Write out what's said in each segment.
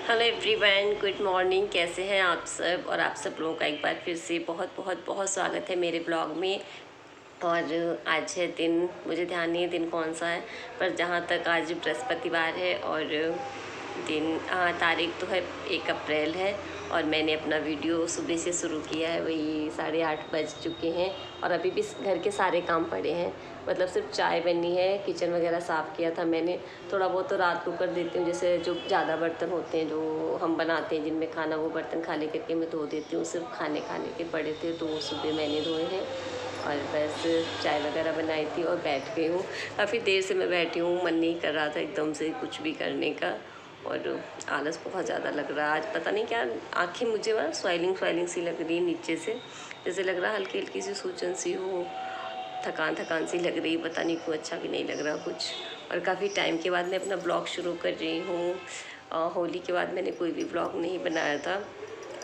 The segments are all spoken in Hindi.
Hello everyone, good morning. कैसे हैं आप सब? और आप सब लोगों का एक बार फिर से बहुत बहुत बहुत स्वागत है मेरे ब्लॉग में। और आज है दिन, मुझे ध्यान नहीं है दिन कौन सा है, पर जहाँ तक आज बृहस्पतिवार है और दिन तारीख तो है 1 अप्रैल है। और मैंने अपना वीडियो सुबह से शुरू किया है, वही 8:30 बज चुके हैं और अभी भी घर के सारे काम पड़े हैं। मतलब सिर्फ चाय बनी है, किचन वगैरह साफ़ किया था मैंने। थोड़ा बहुत तो रात को कर देती हूँ, जैसे जो ज़्यादा बर्तन होते हैं जो हम बनाते हैं जिनमें खाना, वो बर्तन खाली करके मैं धो देती हूँ। सिर्फ खाने के पड़े थे तो वो सुबह मैंने धोए हैं। और बस चाय वगैरह बनाई थी और बैठ गई हूँ। काफ़ी देर से मैं बैठी हूँ, मन नहीं कर रहा था एकदम से कुछ भी करने का और आलस बहुत ज़्यादा लग रहा है आज। पता नहीं क्या, आँखें मुझे वह स्वाइलिंग सी लग रही है नीचे से, जैसे लग रहा है हल्की हल्की सी सूजन सी हो, थकान सी लग रही है। पता नहीं क्यों, अच्छा भी नहीं लग रहा कुछ। और काफ़ी टाइम के बाद मैं अपना ब्लॉग शुरू कर रही हूँ। होली के बाद मैंने कोई भी ब्लॉग नहीं बनाया था,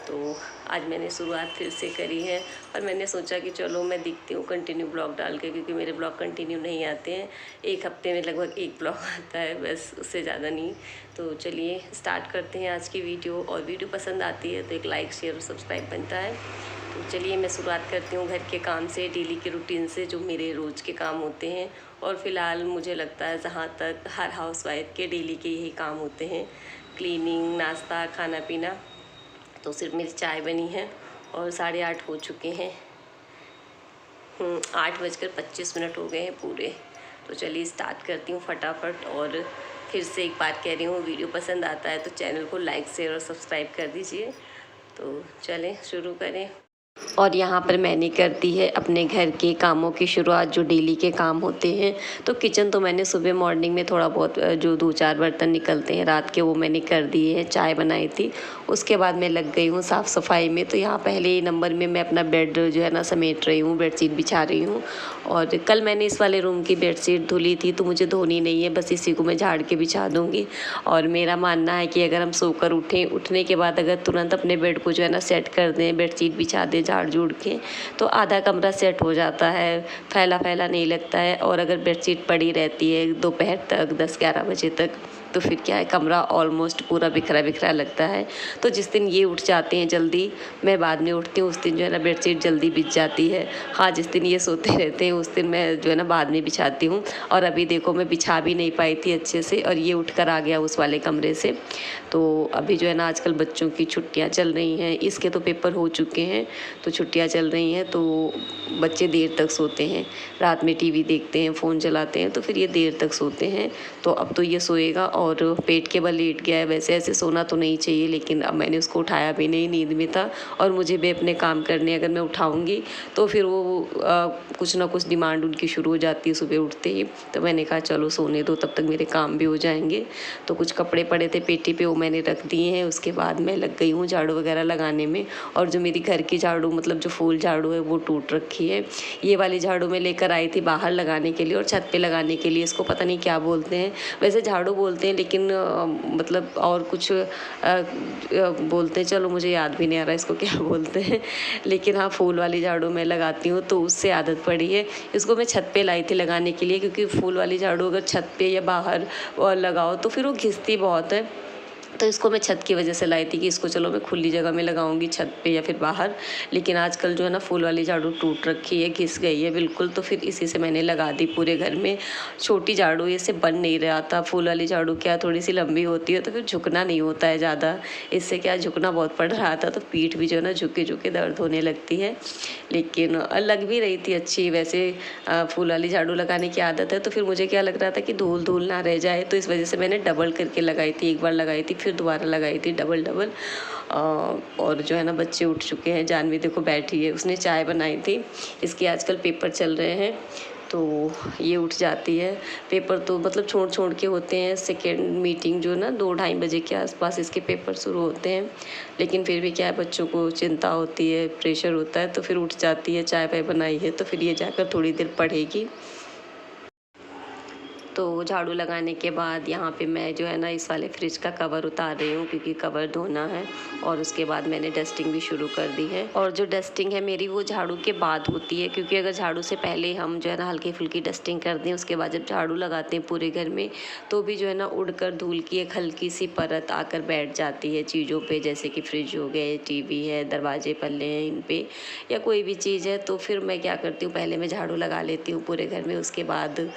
तो आज मैंने शुरुआत फिर से करी है। और मैंने सोचा कि चलो मैं दिखती हूँ कंटिन्यू ब्लॉग डाल के, क्योंकि मेरे ब्लॉग कंटिन्यू नहीं आते हैं। एक हफ्ते में लगभग एक ब्लॉग आता है बस, उससे ज़्यादा नहीं। तो चलिए स्टार्ट करते हैं आज की वीडियो। और वीडियो पसंद आती है तो एक लाइक शेयर और सब्सक्राइब बनता है। तो चलिए मैं शुरुआत करती हूँ घर के काम से, डेली के रूटीन से, जो मेरे रोज़ के काम होते हैं। और फ़िलहाल मुझे लगता है जहाँ तक हर हाउसवाइफ के डेली के यही काम होते हैं, क्लीनिंग, नाश्ता, खाना पीना। तो सिर्फ मेरी चाय बनी है और 8:30 हो चुके हैं। 8:25 हो गए हैं पूरे। तो चलिए स्टार्ट करती हूँ फटाफट। और फिर से एक बात कह रही हूँ, वीडियो पसंद आता है तो चैनल को लाइक शेयर और सब्सक्राइब कर दीजिए। तो चलें शुरू करें। और यहाँ पर मैंने कर दी है अपने घर के कामों की शुरुआत, जो डेली के काम होते हैं। तो किचन तो मैंने सुबह मॉर्निंग में थोड़ा बहुत जो 2-4 बर्तन निकलते हैं रात के, वो मैंने कर दिए हैं। चाय बनाई थी, उसके बाद मैं लग गई हूँ साफ़ सफाई में। तो यहाँ पहले नंबर में मैं अपना बेड जो है ना समेट रही हूँ, बेडशीट बिछा रही हूँ। और कल मैंने इस वाले रूम की बेडशीट धुली थी, तो मुझे धोनी नहीं है, बस इसी को मैं झाड़ के बिछा दूँगी। और मेरा मानना है कि अगर हम सोकर उठने के बाद अगर तुरंत अपने बेड को जो है ना सेट कर दें, बेडशीट बिछा दें झाड़ झूड़ के, तो आधा कमरा सेट हो जाता है, फैला फैला नहीं लगता है। और अगर बेडशीट पड़ी रहती है दोपहर तक 10-11 बजे तक, तो फिर क्या है, कमरा ऑलमोस्ट पूरा बिखरा बिखरा लगता है। तो जिस दिन ये उठ जाते हैं जल्दी, मैं बाद में उठती हूँ, उस दिन जो है ना बेडशीट जल्दी बिछ जाती है। हाँ, जिस दिन ये सोते रहते हैं उस दिन मैं जो है ना बाद में बिछाती हूँ। और अभी देखो मैं बिछा भी नहीं पाई थी अच्छे से, और ये उठकर आ गया उस वाले कमरे से। तो अभी जो है ना आजकल बच्चों की छुट्टियाँ चल रही हैं, इसके तो पेपर हो चुके हैं, तो छुट्टियाँ चल रही हैं, तो बच्चे देर तक सोते हैं, रात में टीवी देखते हैं, फ़ोन चलाते हैं, तो फिर ये देर तक सोते हैं। तो अब तो ये सोएगा और पेट के बल लेट गया है। वैसे ऐसे सोना तो नहीं चाहिए, लेकिन अब मैंने उसको उठाया भी नहीं, नींद में था और मुझे भी अपने काम करने, अगर मैं उठाऊँगी तो फिर वो कुछ ना कुछ डिमांड उनकी शुरू हो जाती है सुबह उठते ही। तो मैंने कहा चलो सोने दो, तब तक मेरे काम भी हो जाएंगे। तो कुछ कपड़े पड़े थे पेटी पे, वो मैंने रख दिए हैं। उसके बाद मैं लग गई हूँ झाड़ू वगैरह लगाने में। और जो मेरी घर की झाड़ू, मतलब जो फूल झाड़ू है, वो टूट रखी है। ये वाली झाड़ू मैं लेकर आई थी बाहर लगाने के लिए और छत पे लगाने के लिए। इसको पता नहीं क्या बोलते हैं, वैसे झाड़ू बोलते हैं, लेकिन मतलब और कुछ बोलते हैं, चलो मुझे याद भी नहीं आ रहा इसको क्या बोलते हैं। लेकिन हाँ, फूल वाली झाड़ू मैं लगाती हूँ, तो उससे आदत पड़ी है। इसको मैं छत पे लाई थी लगाने के लिए, क्योंकि फूल वाली झाड़ू अगर छत पे या बाहर लगाओ तो फिर वो घिसती बहुत है। तो इसको मैं छत की वजह से लाई थी कि इसको चलो मैं खुली जगह में लगाऊंगी, छत पे या फिर बाहर। लेकिन आजकल जो है ना फूल वाली झाड़ू टूट रखी है, घिस गई है बिल्कुल, तो फिर इसी से मैंने लगा दी पूरे घर में। छोटी झाड़ू इससे बन नहीं रहा था। फूल वाली झाड़ू क्या थोड़ी सी लंबी होती है, तो फिर झुकना नहीं होता है ज़्यादा, इससे क्या झुकना बहुत पड़ रहा था, तो पीठ भी जो है ना झुके झुके दर्द होने लगती है। लेकिन लग भी रही थी अच्छी, वैसे फूल वाली झाड़ू लगाने की आदत है, तो फिर मुझे क्या लग रहा था कि धूल धूल ना रह जाए, तो इस वजह से मैंने डबल करके लगाई थी। एक बार लगाई थी, फिर दोबारा लगाई थी, डबल डबल। और जो है ना बच्चे उठ चुके हैं, जानवी देखो बैठी है, उसने चाय बनाई थी। इसके आजकल पेपर चल रहे हैं, तो ये उठ जाती है। पेपर तो मतलब छोड़ छोड़ के होते हैं। सेकेंड मीटिंग जो ना 2-2:30 बजे के आसपास इसके पेपर शुरू होते हैं, लेकिन फिर भी क्या है, बच्चों को चिंता होती है, प्रेशर होता है, तो फिर उठ जाती है। चाय वाय बनाई है तो फिर ये जाकर थोड़ी देर पढ़ेगी। तो झाड़ू लगाने के बाद यहाँ पे मैं जो है ना इस वाले फ्रिज का कवर उतार रही हूँ, क्योंकि कवर धोना है। और उसके बाद मैंने डस्टिंग भी शुरू कर दी है। और जो डस्टिंग है मेरी वो झाड़ू के बाद होती है, क्योंकि अगर झाड़ू से पहले हम जो है ना हल्की फुल्की डस्टिंग कर दें, उसके बाद जब झाड़ू लगाते हैं पूरे घर में, तो भी जो है ना उड़कर धूल की एक हल्की सी परत आकर बैठ जाती है चीज़ों पे, जैसे कि फ्रिज हो गए, टीवी है, दरवाजे पल्ले हैं इन पे, या कोई भी चीज़ है। तो फिर मैं क्या करती हूँ, पहले मैं झाड़ू लगा लेती हूँ पूरे घर में, उसके बाद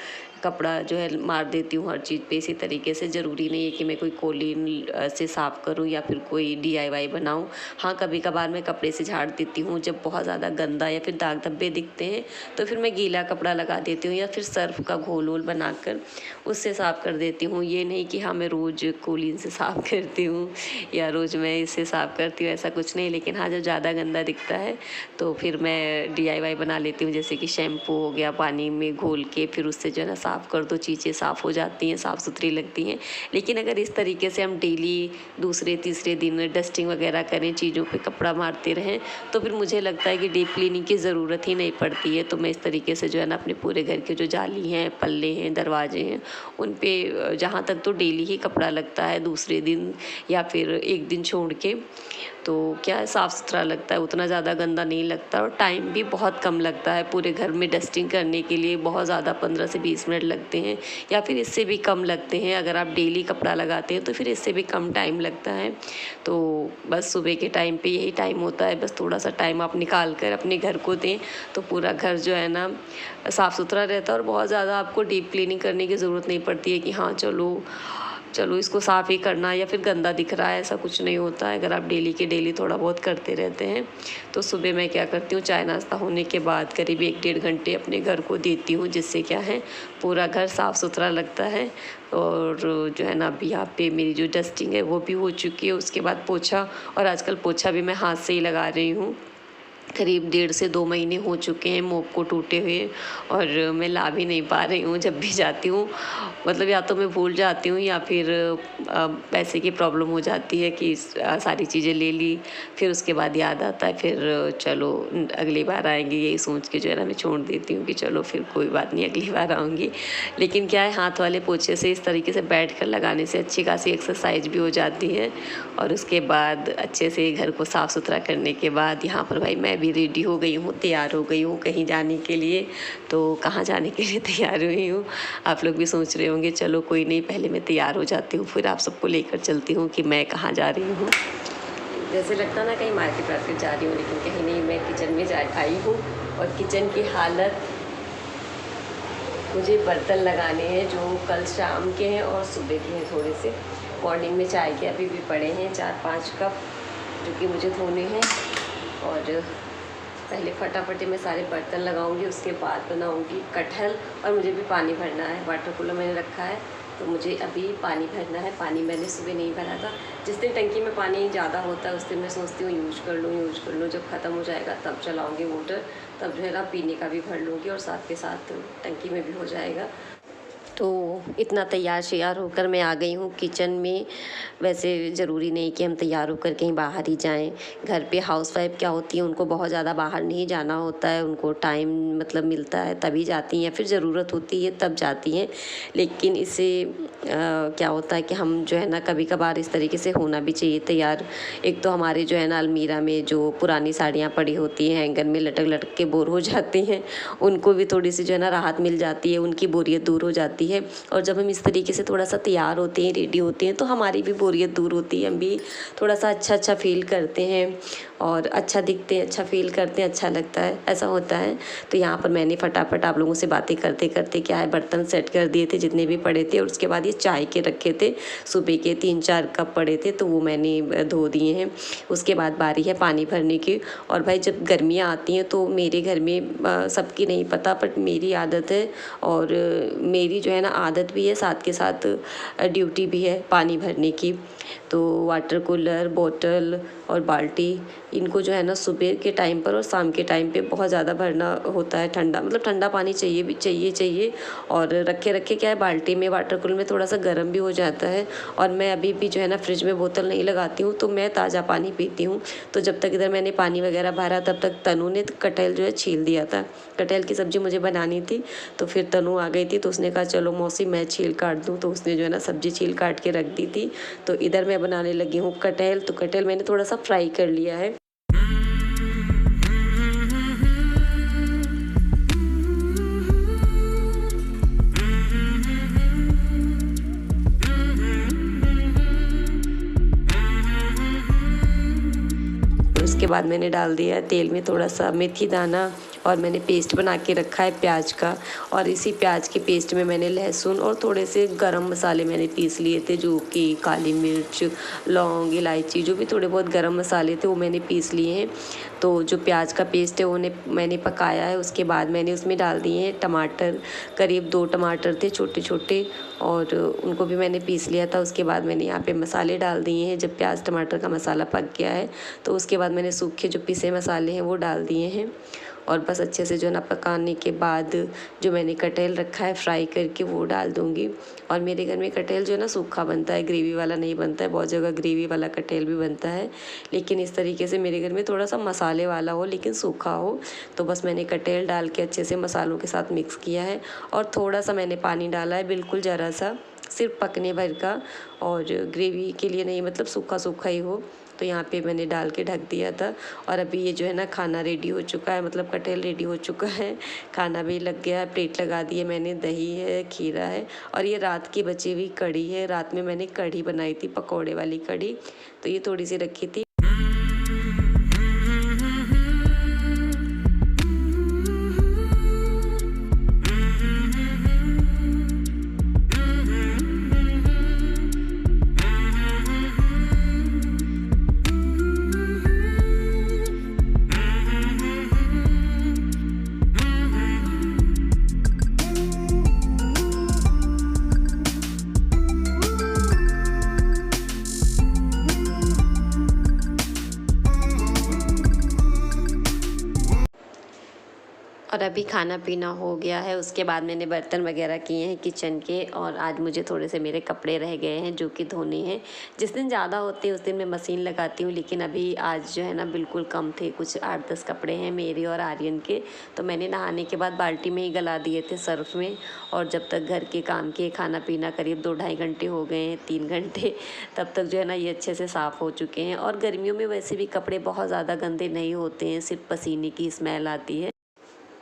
कपड़ा जो है मार देती हूँ हर चीज़ पे इसी तरीके से। ज़रूरी नहीं है कि मैं कोई कोलीन से साफ़ करूँ या फिर कोई DIY बनाऊँ। हाँ, कभी कभार मैं कपड़े से झाड़ देती हूँ, जब बहुत ज़्यादा गंदा या फिर दाग धब्बे दिखते हैं तो फिर मैं गीला कपड़ा लगा देती हूँ, या फिर सर्फ का घोल वोल बनाकर उससे साफ़ कर देती हूँ। ये नहीं कि हाँ मैं रोज़ कोलीन से साफ़ करती हूँ या रोज़ मैं इससे साफ़ करती हूँ, ऐसा कुछ नहीं। लेकिन हाँ, जब ज़्यादा गंदा दिखता है तो फिर मैं DIY बना लेती हूँ, जैसे कि शैम्पू हो गया, पानी में घोल के फिर उससे जो है ना साफ़ कर दो, चीज़ें साफ़ हो जाती हैं, साफ़ सुथरी लगती हैं। लेकिन अगर इस तरीके से हम डेली दूसरे तीसरे दिन डस्टिंग वगैरह करें, चीज़ों पे कपड़ा मारते रहें, तो फिर मुझे लगता है कि डीप क्लीनिंग की ज़रूरत ही नहीं पड़ती है। तो मैं इस तरीके से जो है ना अपने पूरे घर के जो जाली हैं, पल्ले हैं, दरवाजे हैं, उन पे जहाँ तक तो डेली ही कपड़ा लगता है, दूसरे दिन या फिर एक दिन छोड़ के, तो क्या है, साफ़ सुथरा लगता है, उतना ज़्यादा गंदा नहीं लगता और टाइम भी बहुत कम लगता है। पूरे घर में डस्टिंग करने के लिए बहुत ज़्यादा 15 से 20 मिनट लगते हैं, या फिर इससे भी कम लगते हैं। अगर आप डेली कपड़ा लगाते हैं तो फिर इससे भी कम टाइम लगता है। तो बस सुबह के टाइम पे यही टाइम होता है, बस थोड़ा सा टाइम आप निकाल कर अपने घर को दें तो पूरा घर जो है ना साफ़ सुथरा रहता है, और बहुत ज़्यादा आपको डीप क्लीनिंग करने की ज़रूरत नहीं पड़ती है कि हाँ चलो इसको साफ़ ही करना या फिर गंदा दिख रहा है, ऐसा कुछ नहीं होता है। अगर आप डेली के डेली थोड़ा बहुत करते रहते हैं तो सुबह मैं क्या करती हूँ, चाय नाश्ता होने के बाद करीब 1-1.5 घंटे अपने घर को देती हूँ, जिससे क्या है पूरा घर साफ़ सुथरा लगता है। और जो है ना अभी यहाँ पे मेरी जो डस्टिंग है वो भी हो चुकी है। उसके बाद पोछा, और आजकल पोछा भी मैं हाथ से ही लगा रही हूँ। करीब 1.5 से 2 महीने हो चुके हैं मोप को टूटे हुए, और मैं ला भी नहीं पा रही हूँ। जब भी जाती हूँ मतलब या तो मैं भूल जाती हूँ, या फिर पैसे की प्रॉब्लम हो जाती है कि सारी चीज़ें ले ली, फिर उसके बाद याद आता है, फिर चलो अगली बार आएंगे यही सोच के जो है ना मैं छोड़ देती हूँ कि चलो फिर कोई बात नहीं, अगली बार आऊँगी। लेकिन क्या है, हाथ वाले पोछे से इस तरीके से बैठ कर लगाने से अच्छी खासी एक्सरसाइज भी हो जाती है। और उसके बाद अच्छे से घर को साफ़ सुथरा करने के बाद यहाँ पर भाई मैं भी रेडी हो गई हूँ, तैयार हो गई हूँ कहीं जाने के लिए। तो कहाँ जाने के लिए तैयार हुई हूँ, आप लोग भी सोच रहे होंगे। चलो कोई नहीं, पहले मैं तैयार हो जाती हूँ, फिर आप सबको लेकर चलती हूँ कि मैं कहाँ जा रही हूँ। जैसे लगता ना कहीं मार्केट वार्केट जा रही हूँ, लेकिन कहीं नहीं, मैं किचन में आई हूँ। और किचन की हालत, मुझे बर्तन लगाने हैं जो कल शाम के हैं और सुबह के हैं थोड़े से। मॉर्निंग में चाय के अभी भी पड़े हैं 4-5 कप, जो कि मुझे धोने हैं। और पहले फटाफट मैं सारे बर्तन लगाऊंगी, उसके बाद बनाऊंगी कटहल। और मुझे भी पानी भरना है, वाटर कूलर मैंने रखा है तो मुझे अभी पानी भरना है। पानी मैंने सुबह नहीं भरा था। जिस दिन टंकी में पानी ज़्यादा होता है उस दिन मैं सोचती हूँ यूज कर लूँ, जब ख़त्म हो जाएगा तब चलाऊँगी मोटर, तब जो है ना पीने का भी भर लूँगी और साथ के साथ टंकी में भी हो जाएगा। तो इतना तैयार श्यार होकर मैं आ गई हूँ किचन में। वैसे ज़रूरी नहीं कि हम तैयार होकर कहीं बाहर ही जाएं। घर पे हाउसवाइफ क्या होती है, उनको बहुत ज़्यादा बाहर नहीं जाना होता है, उनको टाइम मतलब मिलता है तभी जाती हैं, या फिर ज़रूरत होती है तब जाती हैं। लेकिन इससे क्या होता है कि हम जो है ना कभी कभार इस तरीके से होना भी चाहिए तैयार। एक तो हमारे जो है ना अलमीरा में जो पुरानी साड़ियाँ पड़ी होती हैं, हैंगर में लटक लटक के बोर हो जाती हैं, उनको भी थोड़ी सी जो है ना राहत मिल जाती है, उनकी बोरियत दूर हो जाती है। और जब हम इस तरीके से थोड़ा सा तैयार होते हैं, रेडी होते हैं, तो हमारी भी बोरियत दूर होती है, हम भी थोड़ा सा अच्छा फील करते हैं और अच्छा दिखते हैं, अच्छा फील करते हैं, अच्छा लगता है, ऐसा होता है। तो यहाँ पर मैंने फटाफट आप लोगों से बातें करते करते क्या है बर्तन सेट कर दिए थे जितने भी पड़े थे, और उसके बाद ये चाय के रखे थे, सुबह के 3-4 कप पड़े थे तो वो मैंने धो दिए हैं। उसके बाद बारी है पानी भरने की। और भाई जब गर्मियाँ आती हैं तो मेरे घर में सबकी नहीं पता, बट मेरी आदत है, और मेरी जो है ना आदत भी है, साथ के साथ ड्यूटी भी है पानी भरने की। तो वाटर कूलर, बोतल और बाल्टी, इनको जो है ना सुबह के टाइम पर और शाम के टाइम पे बहुत ज़्यादा भरना होता है। ठंडा मतलब ठंडा पानी चाहिए भी चाहिए। और रखे रखे क्या है बाल्टी में, वाटर कूलर में थोड़ा सा गर्म भी हो जाता है। और मैं अभी भी जो है ना फ्रिज में बोतल नहीं लगाती हूँ, तो मैं ताज़ा पानी पीती हूँ। तो जब तक इधर मैंने पानी वगैरह भरा तब तक तनु ने कटहल जो है छील दिया था। कटहल की सब्ज़ी मुझे बनानी थी, तो फिर तनु आ गई थी तो उसने कहा चलो लो मौसी मैं छील काट दूँ, तो उसने जो है ना सब्जी छील काट के रख दी थी। तो इधर मैं बनाने लगी हूँ कटहल। तो कटहल मैंने थोड़ा सा फ्राई कर लिया है। उसके बाद मैंने डाल दिया तेल में थोड़ा सा मेथी दाना, और मैंने पेस्ट बना के रखा है प्याज का। और इसी प्याज के पेस्ट में मैंने लहसुन और थोड़े से गरम मसाले मैंने पीस लिए थे, जो कि काली मिर्च, लौंग, इलायची, जो भी थोड़े बहुत गरम मसाले थे वो मैंने पीस लिए हैं। तो जो प्याज का पेस्ट है वो मैंने पकाया है। उसके बाद मैंने उसमें डाल दिए हैं टमाटर, करीब 2 टमाटर थे छोटे छोटे, और उनको भी मैंने पीस लिया था। उसके बाद मैंने यहाँ पे मसाले डाल दिए हैं। जब प्याज टमाटर का मसाला पक गया है तो उसके बाद मैंने सूखे जो पिसे मसाले हैं वो डाल दिए हैं। और बस अच्छे से जो ना पकाने के बाद जो मैंने कटहल रखा है फ्राई करके वो डाल दूँगी। और मेरे घर में कटहल जो है ना सूखा बनता है, ग्रेवी वाला नहीं बनता है। बहुत जगह ग्रेवी वाला कटहल भी बनता है, लेकिन इस तरीके से मेरे घर में थोड़ा सा मसाले वाला हो लेकिन सूखा हो। तो बस मैंने कटहल डाल के अच्छे से मसालों के साथ मिक्स किया है, और थोड़ा सा मैंने पानी डाला है, बिल्कुल ज़रा सा, सिर्फ पकने भर का, और ग्रेवी के लिए नहीं, मतलब सूखा सूखा ही हो। तो यहाँ पे मैंने डाल के ढक दिया था। और अभी ये जो है ना खाना रेडी हो चुका है, मतलब कटहल रेडी हो चुका है, खाना भी लग गया है, प्लेट लगा दी है मैंने, दही है, खीरा है, और ये रात की बची हुई कढ़ी है। रात में मैंने कढ़ी बनाई थी, पकौड़े वाली कढ़ी, तो ये थोड़ी सी रखी थी। और अभी खाना पीना हो गया है। उसके बाद मैंने बर्तन वगैरह किए हैं किचन के, और आज मुझे थोड़े से मेरे कपड़े रह गए हैं जो कि धोने हैं। जिस दिन ज़्यादा होते हैं उस दिन मैं मशीन लगाती हूँ, लेकिन अभी आज जो है ना बिल्कुल कम थे, कुछ 8-10 कपड़े हैं मेरे और आर्यन के। तो मैंने नहाने के बाद बाल्टी में ही गला दिए थे सर्फ में, और जब तक घर के काम के खाना पीना करीब 2-2.5 घंटे हो गए हैं, 3 घंटे, तब तक जो है ना ये अच्छे से साफ़ हो चुके हैं। और गर्मियों में वैसे भी कपड़े बहुत ज़्यादा गंदे नहीं होते हैं, सिर्फ पसीने की स्मेल आती है।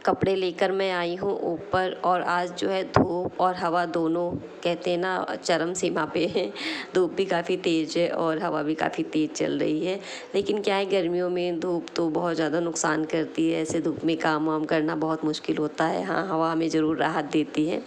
कपड़े लेकर मैं आई हूँ ऊपर, और आज जो है धूप और हवा दोनों, कहते हैं ना, चरम सीमा पे है। धूप भी काफ़ी तेज़ है और हवा भी काफ़ी तेज़ चल रही है। लेकिन क्या है, गर्मियों में धूप तो बहुत ज़्यादा नुकसान करती है, ऐसे धूप में काम वाम करना बहुत मुश्किल होता है। हाँ, हवा हमें ज़रूर राहत देती है।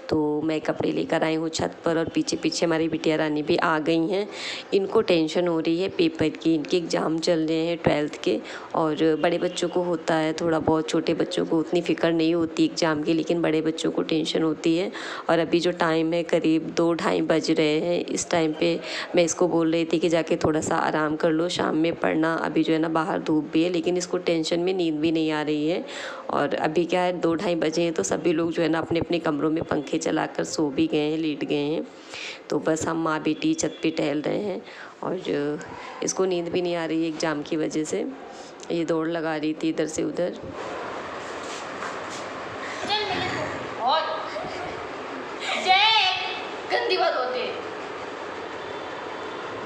तो मैं कपड़े लेकर आई हूँ छत पर, और पीछे पीछे हमारी बिटिया रानी भी आ गई हैं। इनको टेंशन हो रही है पेपर की, इनके एग्ज़ाम चल रहे हैं 12th के, और बड़े बच्चों को होता है थोड़ा बहुत, छोटे बच्चों को उतनी फ़िक्र नहीं होती एग्ज़ाम की, लेकिन बड़े बच्चों को टेंशन होती है। और अभी जो टाइम है करीब 2-2:30 बज रहे हैं, इस टाइम पे मैं इसको बोल रही थी कि जाके थोड़ा सा आराम कर लो, शाम में पढ़ना। अभी जो है ना बाहर धूप भी है, लेकिन इसको टेंशन में नींद भी नहीं आ रही है। और अभी क्या है, 2-2:30 बजे हैं, तो सभी लोग जो है ना अपने अपने कमरों में पंखे चलाकर सो भी गए हैं, लेट गए हैं। तो बस हम माँ बेटी छत पे टहल रहे हैं, और इसको नींद भी नहीं आ रही है एग्ज़ाम की वजह से। ये दौड़ लगा रही थी इधर से उधर। गंदी बात होती है,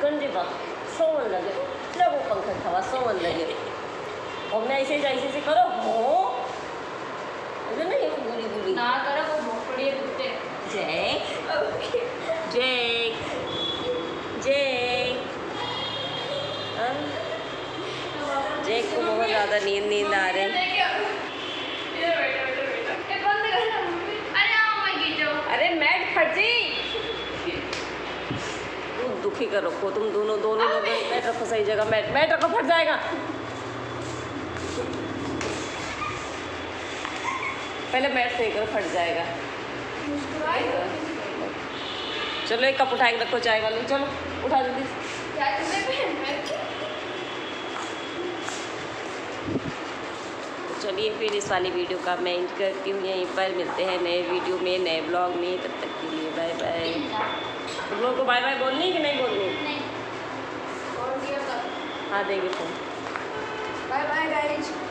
गंदी बात, सोवन लगे, लगो पंखा खवा, सोवन लगे, और मैं ऐसे करो हो, नहीं बुरी बुरी ना करो, वो भोपड़ी है कुत्ते। जय जय जय जय को बहुत ज़्यादा नींद आ रहे हैं। अरे मैट फट जी, दुखी कर रखो तुम दोनों लोग। मैट रखो सही जगह, मैट रखो, फट जाएगा। पहले मैट सही करो, फट जाएगा। चलो एक कप उठा के रखो चाय वाली, चलो उठा जल्दी। चलिए फिर इस वाली वीडियो का मैं एंड करती हूँ यहीं पर। मिलते हैं नए वीडियो में, नए ब्लॉग में। तब तक के लिए बाय बाय। तुम लोगों को बाय बाय बोलनी कि नहीं बोलनी? नहीं, हाँ देंगे फोन। Bye bye guys.